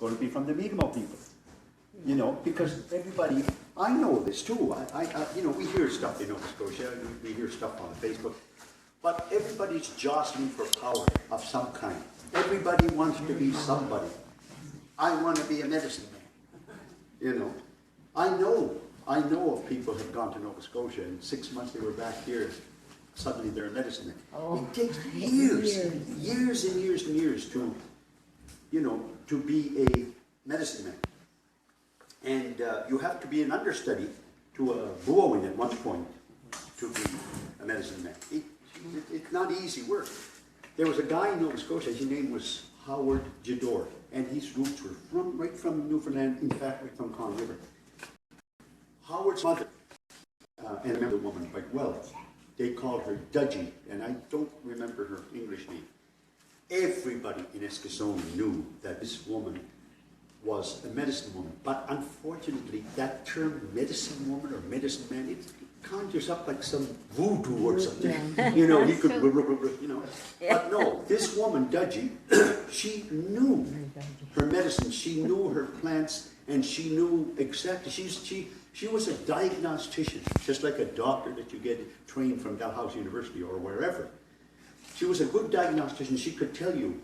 going to be from the Mikmaw people. You know, because everybody, I know this too. You know, we hear stuff in Nova Scotia, we hear stuff on Facebook, but everybody's jostling for power of some kind. Everybody wants to be somebody. I want to be a medicine man. You know, I know of people who have gone to Nova Scotia and 6 months they were back here. Suddenly they're a medicine man. Oh. It takes years and years to, you know, to be a medicine man. And you have to be an understudy to a Bowen at one point to be a medicine man. It's not easy work. There was a guy in Nova Scotia, his name was Howard Jador, and his roots were right from Newfoundland, in fact, right from Con River. Howard's mother, and I remember the woman quite well, they called her Dudgy, and I don't remember her English name. Everybody in Eskasoni knew that this woman was a medicine woman, but unfortunately that term medicine woman or medicine man, it conjures up like some voodoo or something. Yeah. You know, he could, you know. But no, this woman, Dudgy, she knew her medicine, she knew her plants, and she knew exactly, she was a diagnostician, just like a doctor that you get trained from Dalhousie University or wherever. She was a good diagnostician. She could tell you,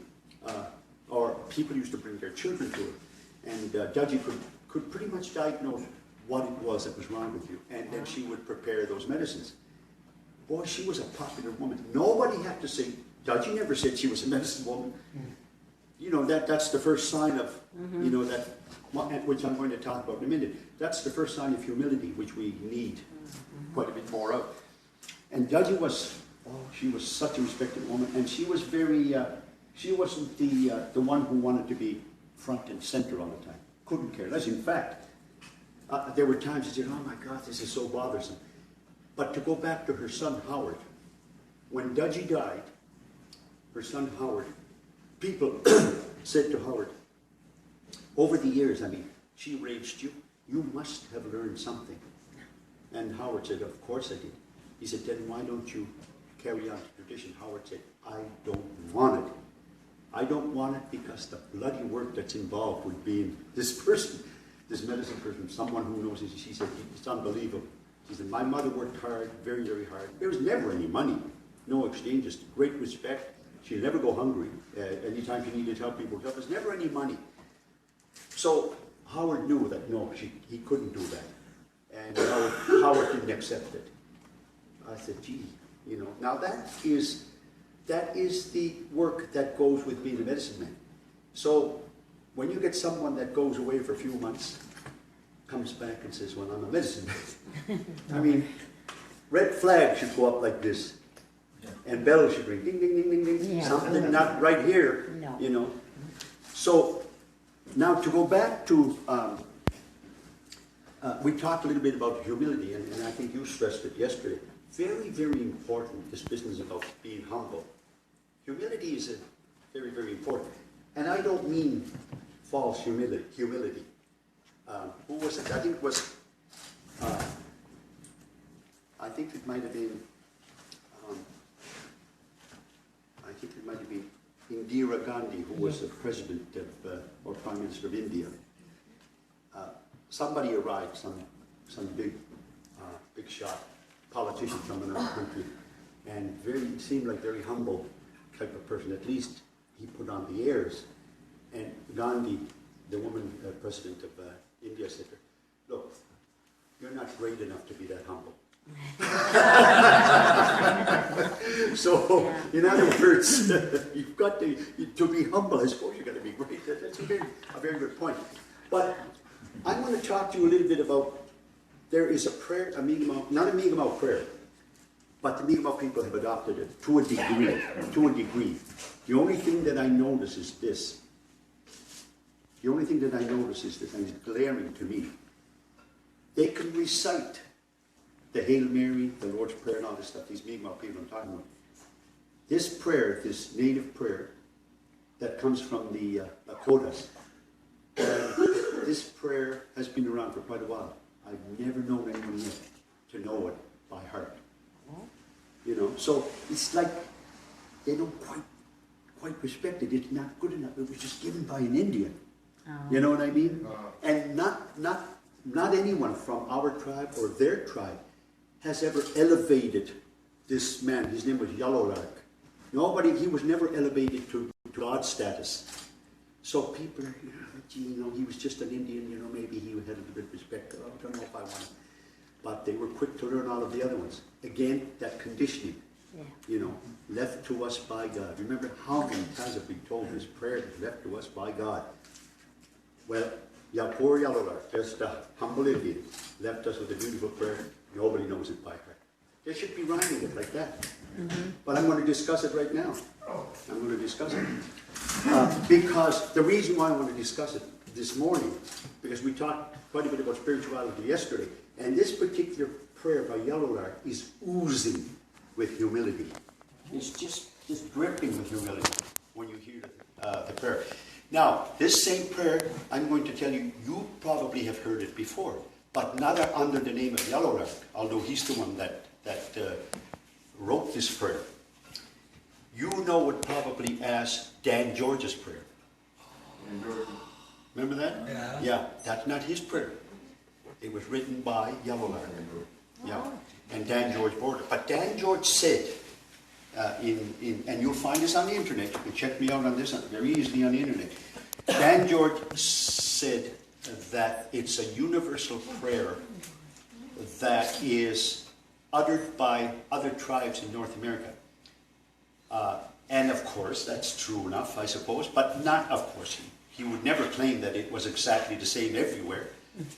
or people used to bring their children to her, and Dudgy could pretty much diagnose what it was that was wrong with you, and then she would prepare those medicines. Boy, she was a popular woman. Nobody had to say, Dudgy never said she was a medicine woman. You know, that's the first sign of, you know, that, which I'm going to talk about in a minute. That's the first sign of humility, which we need quite a bit more of. And Dudgy was, she was such a respected woman, and she was very, she wasn't the one who wanted to be front and center all the time. Couldn't care less. In fact, there were times she said, oh my God, this is so bothersome. But to go back to her son Howard, when Dudgy died, her son Howard, people said to Howard, over the years, I mean, she raised you, you must have learned something. And Howard said, of course I did. He said, then why don't you carry on the tradition? Howard said, I don't want it. I don't want it because the bloody work that's involved with being this person, this medicine person, someone who knows it. She said, it's unbelievable. She said, my mother worked hard, very, very hard. There was never any money, no exchange, just great respect. She'd never go hungry. Anytime she needed help, people would help. There's never any money. So Howard knew that, no, he couldn't do that. And Howard didn't accept it. I said, gee, you know, now that is the work that goes with being a medicine man. So when you get someone that goes away for a few months, comes back and says, well, I'm a medicine man. I mean, red flag should go up like this. And bells should ring, ding, ding, ding, ding, ding. Yeah. Something not right here, no. You know. So now to go back to, we talked a little bit about humility, and I think you stressed it yesterday. Very, very important, this business about being humble. Humility is very, very important. And I don't mean false humility. Who was it? I think it was, I think it might have been Indira Gandhi, who was the president of, or prime minister of India. Somebody arrived, some big shot politician from another country, and seemed like very humble type of person. At least he put on the airs. And Gandhi, the woman president of India, said to her, look, you're not great enough to be that humble. So, in other words, you've got to be humble. I suppose you've got to be great. That's a very good point. But I want to talk to you a little bit about, there is a prayer, a Mikmaw, not a Mikmaw prayer, but the Mikmaw people have adopted it to a degree. The only thing that I notice is this. The only thing that I notice is this, and it's glaring to me. They can recite the Hail Mary, the Lord's Prayer, and all this stuff, these Mikmaw people I'm talking about. This prayer, this native prayer that comes from the Lakotas, this prayer has been around for quite a while. I've never known anyone yet to know it by heart. You know, so it's like they don't quite respect it. It's not good enough. It was just given by an Indian. You know what I mean? And not anyone from our tribe or their tribe has ever elevated this man. His name was Yellow Lark. Nobody, he was never elevated to God status. So people, you know, he was just an Indian, you know, maybe he had a little bit of respect. I don't know if I want him. But they were quick to learn all of the other ones. Again, that conditioning, you know, left to us by God. Remember how many times have we told this prayer is left to us by God? Well, poor Yellow Lark, just a humble Indian, left us with a beautiful prayer. Nobody knows it by heart. They should be rhyming it like that. But I'm going to discuss it right now. I'm going to discuss it. Because the reason why I want to discuss it this morning, because we talked quite a bit about spirituality yesterday, and this particular prayer by Yellow Lark is oozing with humility. It's just dripping with humility when you hear the prayer. Now, this same prayer, I'm going to tell you, you probably have heard it before, but not under the name of Yellow Lark, although he's the one that wrote this prayer. You know it probably as Dan George's prayer. Remember that? Yeah. Yeah, that's not his prayer. It was written by Yellow Lark. Yeah, and Dan George wrote it. But Dan George said, and you'll find this on the internet, you can check me out on this very easily on the internet. Dan George said that it's a universal prayer that is uttered by other tribes in North America. And of course, that's true enough, I suppose, but not, of course, he would never claim that it was exactly the same everywhere,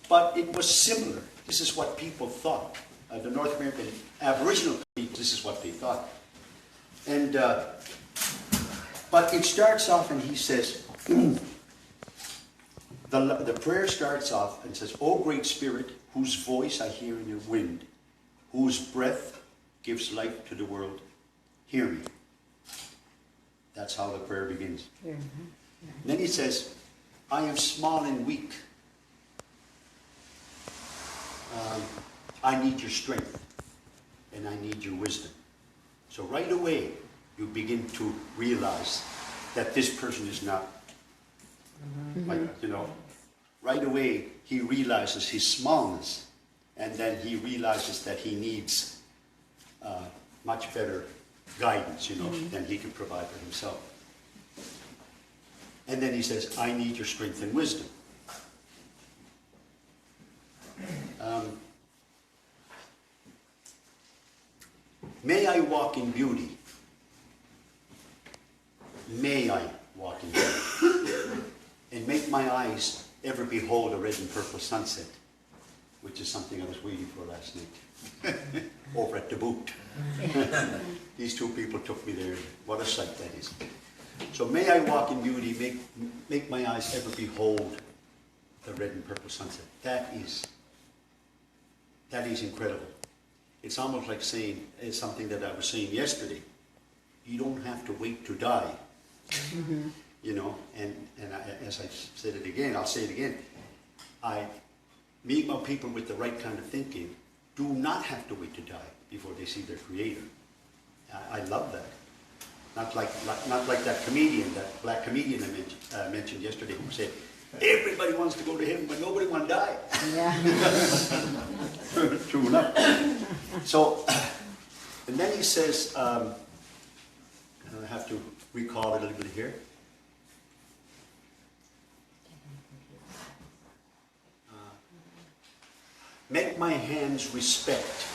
but it was similar. This is what people thought. The North American Aboriginal people, this is what they thought. And, but it starts off and he says, the prayer starts off and says, O great Spirit, whose voice I hear in the wind, whose breath gives life to the world, hear me. That's how the prayer begins. Then he says, I am small and weak. I need your strength and I need your wisdom. So right away, you begin to realize that this person is not, like, you know, right away he realizes his smallness, and then he realizes that he needs much better guidance, you know, than he can provide for himself. And then he says, I need your strength and wisdom. May I walk in beauty. May I walk in beauty. And make my eyes ever behold a red and purple sunset, which is something I was waiting for last night. Over at the boot. These two people took me there. What a sight that is. So may I walk in beauty, make my eyes ever behold the red and purple sunset. That is incredible. It's almost like saying, it's something that I was saying yesterday. You don't have to wait to die. You know, and as I said it again, I'll say it again. Mikmaw people with the right kind of thinking do not have to wait to die before they see their Creator. I love that. Not like that comedian, that black comedian I mentioned yesterday, who said, everybody wants to go to heaven, but nobody wants to die. Yeah. True enough. So, and then he says, I have to recall it a little bit here. Make my hands respect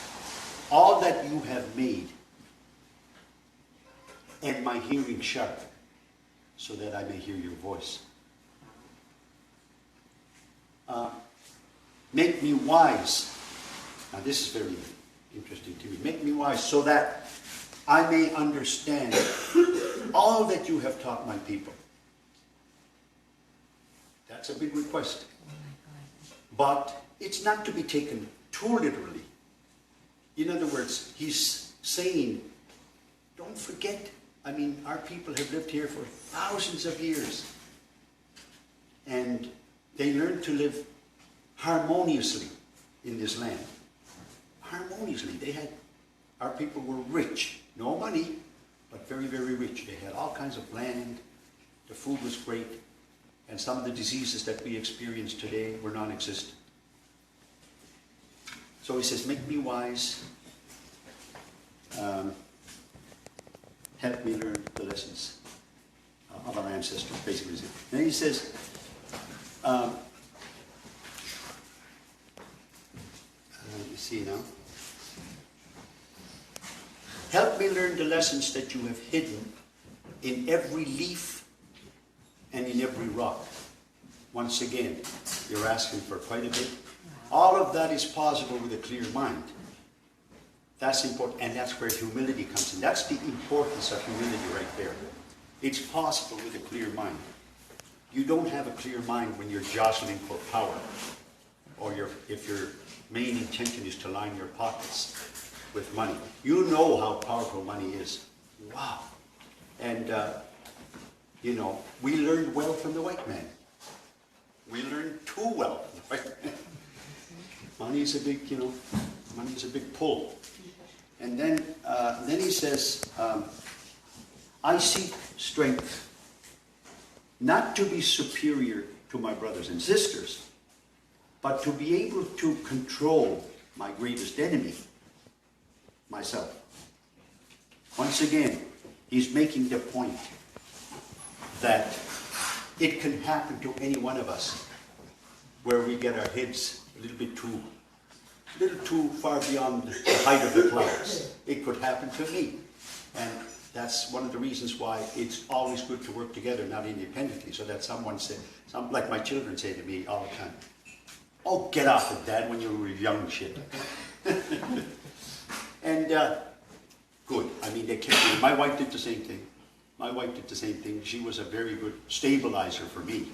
all that you have made, and my hearing sharp, so that I may hear your voice. Make me wise. Now this is very interesting to me. Make me wise so that I may understand all that you have taught my people. That's a big request. But it's not to be taken too literally. In other words, he's saying, don't forget, I mean, our people have lived here for thousands of years. And they learned to live harmoniously in this land. Harmoniously. Our people were rich. No money, but very, very rich. They had all kinds of land. The food was great. And some of the diseases that we experience today were non-existent. So he says, make me wise, help me learn the lessons of our ancestors, basically. And then he says, let me see now. Help me learn the lessons that you have hidden in every leaf and in every rock. Once again, you're asking for quite a bit. All of that is possible with a clear mind. That's important, and that's where humility comes in. That's the importance of humility right there. It's possible with a clear mind. You don't have a clear mind when you're jostling for power, or if your main intention is to line your pockets with money. You know how powerful money is. Wow. And, you know, we learned well from the white man. We learned too well from the white man. Money is a big, you know, money is a big pull. And then he says, I seek strength not to be superior to my brothers and sisters, but to be able to control my greatest enemy, myself. Once again, he's making the point that it can happen to any one of us where we get our heads a little too far beyond the height of the clouds. It could happen to me. And that's one of the reasons why it's always good to work together, not independently, so that like my children say to me all the time, oh, get off it, Dad, when you were young shit. And good. I mean, they kept me. My wife did the same thing. She was a very good stabilizer for me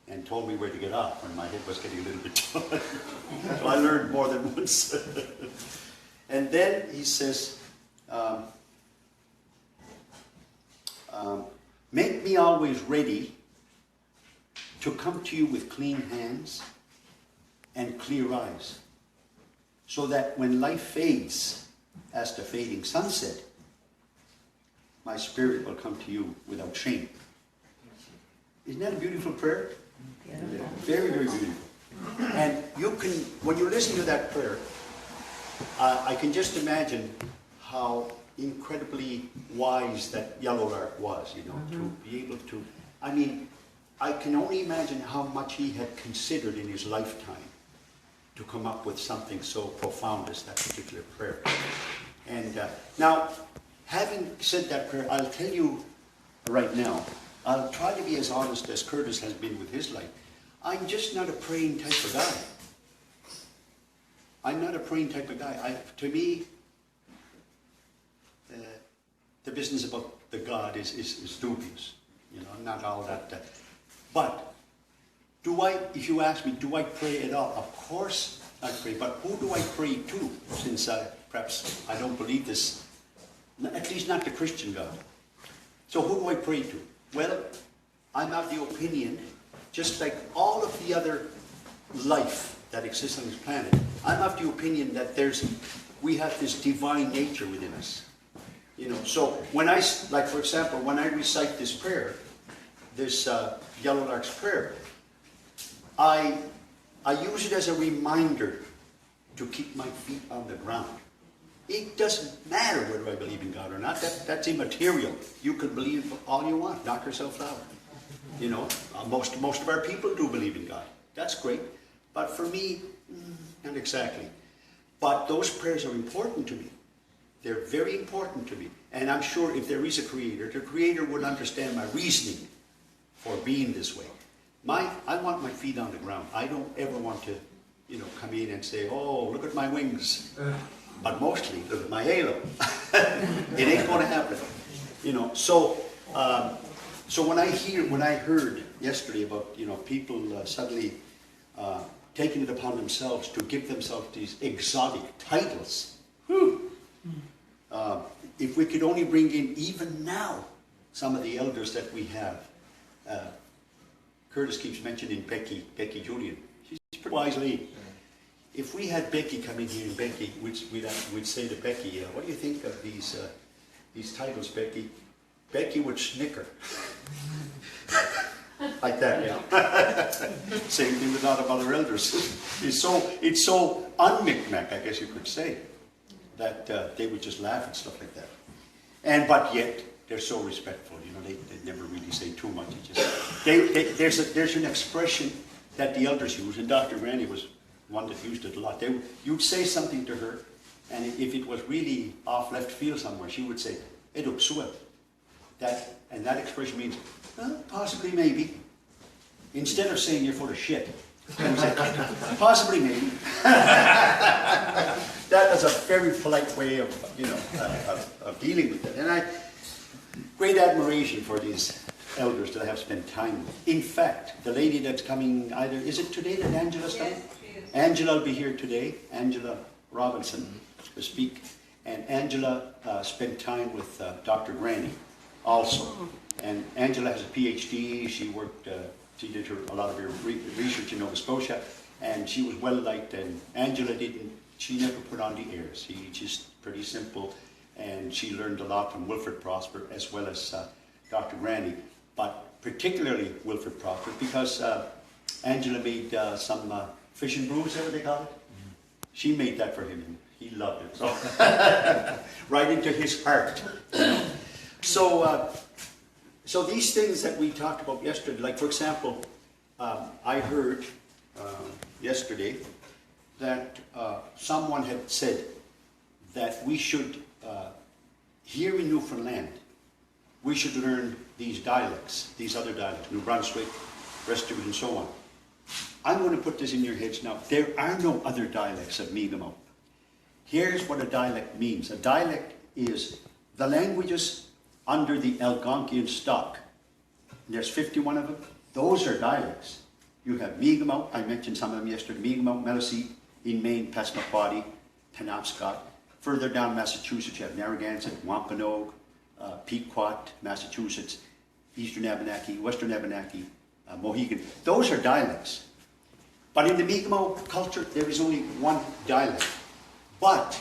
and told me where to get off when my head was getting a little bit tired. So I learned more than once. And then he says, make me always ready to come to you with clean hands and clear eyes, so that when life fades as the fading sunset, my spirit will come to you without shame. Isn't that a beautiful prayer? Yeah. Very, very beautiful. And you can, when you listen to that prayer, I can just imagine how incredibly wise that yellow lark was, you know, to be able to, I mean, I can only imagine how much he had considered in his lifetime to come up with something so profound as that particular prayer. And now, having said that prayer, I'll tell you right now, I'll try to be as honest as Curtis has been with his life. I'm just not a praying type of guy. I'm not a praying type of guy. To me, the business about the God is dubious. You know, not all that. But if you ask me, do I pray at all? Of course I pray. But who do I pray to? Since perhaps I don't believe this, at least not the Christian God. So who do I pray to? Well, I'm of the opinion, just like all of the other life that exists on this planet, I'm of the opinion that we have this divine nature within us. You know, so when like for example, when I recite this prayer, this Yellow Lark's prayer, I use it as a reminder to keep my feet on the ground. It doesn't matter whether I believe in God or not. That's immaterial. You can believe all you want. Knock yourself out. You know, most of our people do believe in God. That's great. But for me, not exactly. But those prayers are important to me. They're very important to me. And I'm sure if there is a creator, the creator would understand my reasoning for being this way. I want my feet on the ground. I don't ever want to, you know, come in and say, oh, look at my wings. But mostly, look at my halo. It ain't going to happen. You know, so when I heard yesterday about, you know, people suddenly taking it upon themselves to give themselves these exotic titles, if we could only bring in, even now, some of the elders that we have. Curtis keeps mentioning Becky Julian. She's a pretty wise lady. If we had Becky come in here, and Becky, we'd say to Becky, what do you think of these titles, Becky? Becky would snicker. like that, yeah. Same thing with a lot of other elders. It's so un-Mikmaw, I guess you could say, that they would just laugh and stuff like that. But yet, they're so respectful, you know, they never really say too much. There's an expression that the elders use, and Dr. Granny was one that used it a lot. You'd say something to her, and if it was really off left field somewhere, she would say, "Eduk suet." And that expression means, well, possibly, maybe. Instead of saying you're full of shit, say, possibly, maybe. That is a very polite way of, you know, of dealing with it. And great admiration for these elders that I have spent time with. In fact, the lady that's coming is it today that Angela's coming? Yes, she is. Angela will be here today, Angela Robinson will speak. And Angela spent time with Dr. Granny also. And Angela has a PhD, she did a lot of her research in Nova Scotia, and she was well liked, and Angela she never put on the airs. She just pretty simple, and she learned a lot from Wilfred Prosper as well as Dr. Granny, but particularly Wilfred Prosper because Angela made some fish and brew, is that what they call it? She made that for him, and he loved it. So right into his heart. So these things that we talked about yesterday, like for example, I heard yesterday that someone had said that we should, here in Newfoundland, we should learn these dialects, these other dialects, New Brunswick, Restigouche, and so on. I'm going to put this in your heads now. There are no other dialects of Mikmaw. Here's what a dialect means. A dialect is the languages under the Algonquian stock. And there's 51 of them. Those are dialects. You have Mi'kmaw, I mentioned some of them yesterday, Mi'kmaw, Melisee, in Maine, Passamaquoddy, Penobscot. Further down Massachusetts, you have Narragansett, Wampanoag, Pequot, Massachusetts, Eastern Abenaki, Western Abenaki, Mohegan. Those are dialects. But in the Mi'kmaw culture, there is only one dialect. But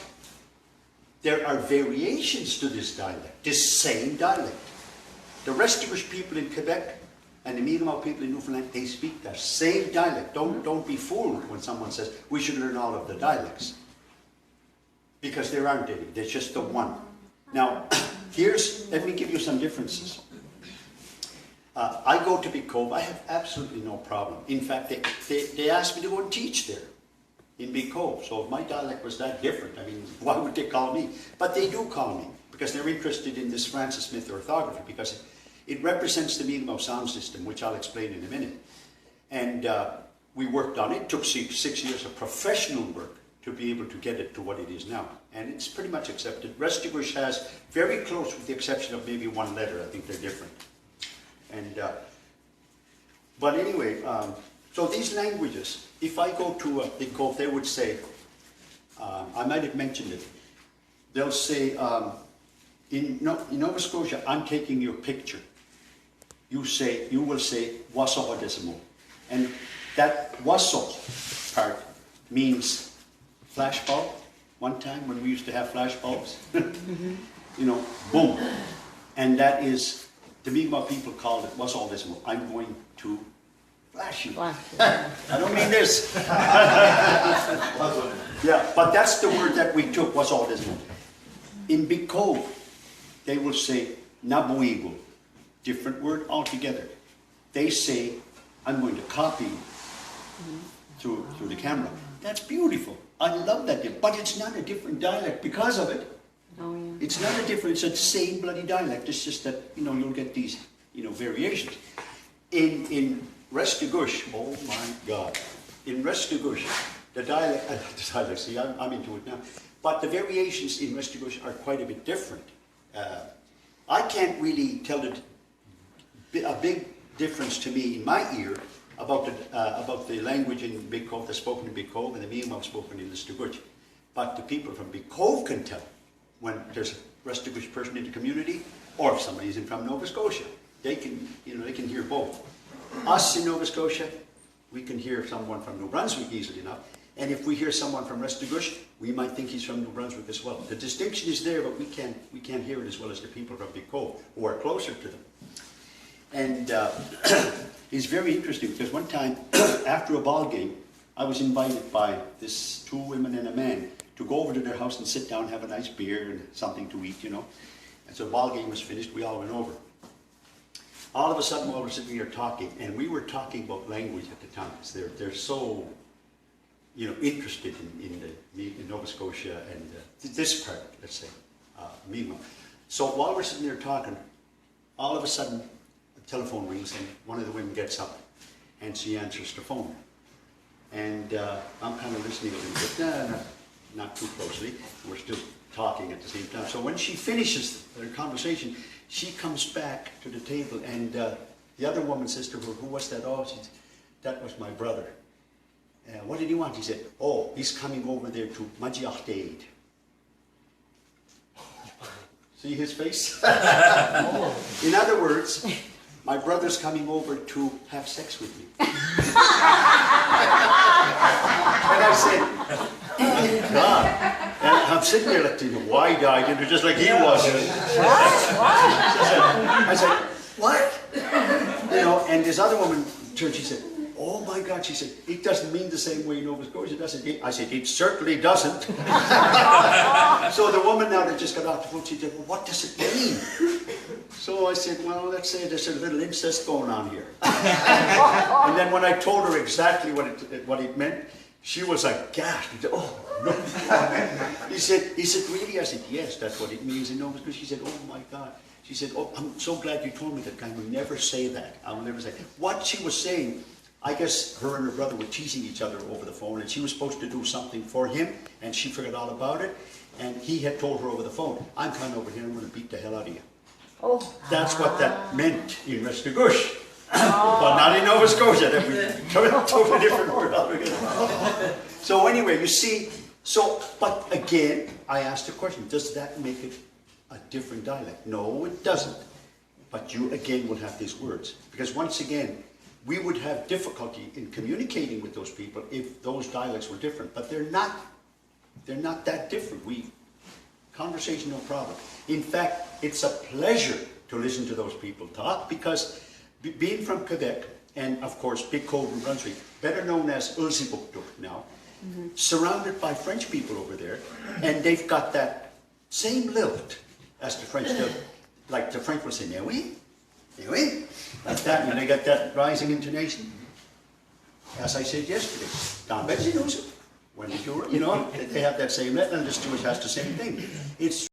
there are variations to this dialect, this same dialect. The Restigouche people in Quebec and the Mi'kmaw people in Newfoundland, they speak the same dialect. Don't be fooled when someone says, we should learn all of the dialects. Because there aren't any, there's just the one. Now, let me give you some differences. I go to Big Cove, I have absolutely no problem. In fact, they asked me to go and teach there in Big Cove. So if my dialect was that different, I mean, why would they call me? But they do call me, because they're interested in this Francis Smith orthography, because it represents the Mikmaw sound system, which I'll explain in a minute. And we worked on it. It took 6 years of professional work to be able to get it to what it is now. And it's pretty much accepted. Restigouche has very close, with the exception of maybe one letter. I think they're different. And but anyway, so these languages, if I go to Big Cove, they would say, I might have mentioned it, they'll say, in Nova Scotia, I'm taking your picture. You will say, waso hadesimo. And that waso part means flashbulb. One time when we used to have flashbulbs, you know, boom. And that is, the Mikmaw people called it, waso hadesimo. I'm going to flash you. I don't mean this. Yeah, but that's the word that we took, waso hadesimo. In Big Cove, they will say, nabuigo. Different word altogether. They say, I'm going to copy you through the camera. That's beautiful. I love that. But it's not a different dialect because of it. Oh, yeah. It's not a different, it's the same bloody dialect. It's just that, you know, you'll get these, you know, variations. In Restigouche, oh my God. In Restigouche, the dialect, see, I'm into it now. But the variations in Restigouche are quite a bit different. I can't really tell a big difference to me in my ear about the language in Big Cove that's spoken in Big Cove and the Mi'kmaw spoken in Restigouche. But the people from Big Cove can tell when there's a Restigouche person in the community, or if somebody's from Nova Scotia. They can, you know, they can hear both. Us in Nova Scotia, we can hear someone from New Brunswick easily enough. And if we hear someone from Restigouche, we might think he's from New Brunswick as well. The distinction is there, but we can't hear it as well as the people from Big Cove, who are closer to them. And it's very interesting because one time after a ball game, I was invited by this 2 women and a man to go over to their house and sit down, have a nice beer and something to eat, you know. And so the ball game was finished, we all went over. All of a sudden, while we're sitting here talking, and we were talking about language at the time, because they're so, you know, interested in Nova Scotia and this part, let's say, Mikmaw. So while we're sitting there talking, all of a sudden, the telephone rings and one of the women gets up and she answers the phone. And I'm kind of listening a little bit, not too closely. We're still talking at the same time. So when she finishes their conversation, she comes back to the table and the other woman says to her, "Who was that?" "Oh," she said, "that was my brother." "What did he want?" He said, "Oh, he's coming over there to Majiachtaid." See his face? In other words, my brother's coming over to have sex with me. And I said, "Oh God." And I'm sitting there like wide-eyed, you know, just like he was. I said, "What?" You know, and this other woman turned, she said, "Oh my God," she said, "it doesn't mean the same way in Nova Scotia, does it?" I said, "It certainly doesn't." So the woman now that just got off the phone, she said, "Well, what does it mean?" So I said, "Well, let's say there's a little incest going on here." And then when I told her exactly what it meant, she was like, "Gosh," "Oh, no." He said, "Really?" I said, "Yes, that's what it means in Nova Scotia." She said, "Oh my God." She said, "Oh, I'm so glad you told me that. I will never say that. I will never say." What she was saying, I guess her and her brother were teasing each other over the phone, and she was supposed to do something for him, and she forgot all about it, and he had told her over the phone, "I'm coming over here, I'm going to beat the hell out of you." Oh. That's what that meant in Restigouche. But not in Nova Scotia. That was totally different word altogether. So anyway, you see, but again, I asked the question, does that make it a different dialect? No, it doesn't. But you again will have these words. Because once again, we would have difficulty in communicating with those people if those dialects were different. But they're not that different. Conversation, no problem. In fact, it's a pleasure to listen to those people talk because being from Quebec, and of course Big Cove, New Brunswick, better known as Ulsibuktuk now, surrounded by French people over there, and they've got that same lilt as the French do. Like the French will say, "Mais oui, mais oui," like that, and they got that rising intonation. As I said yesterday, "Dans Belgium, when did you know, they have that same lilt, and the Stewart has the same thing." It's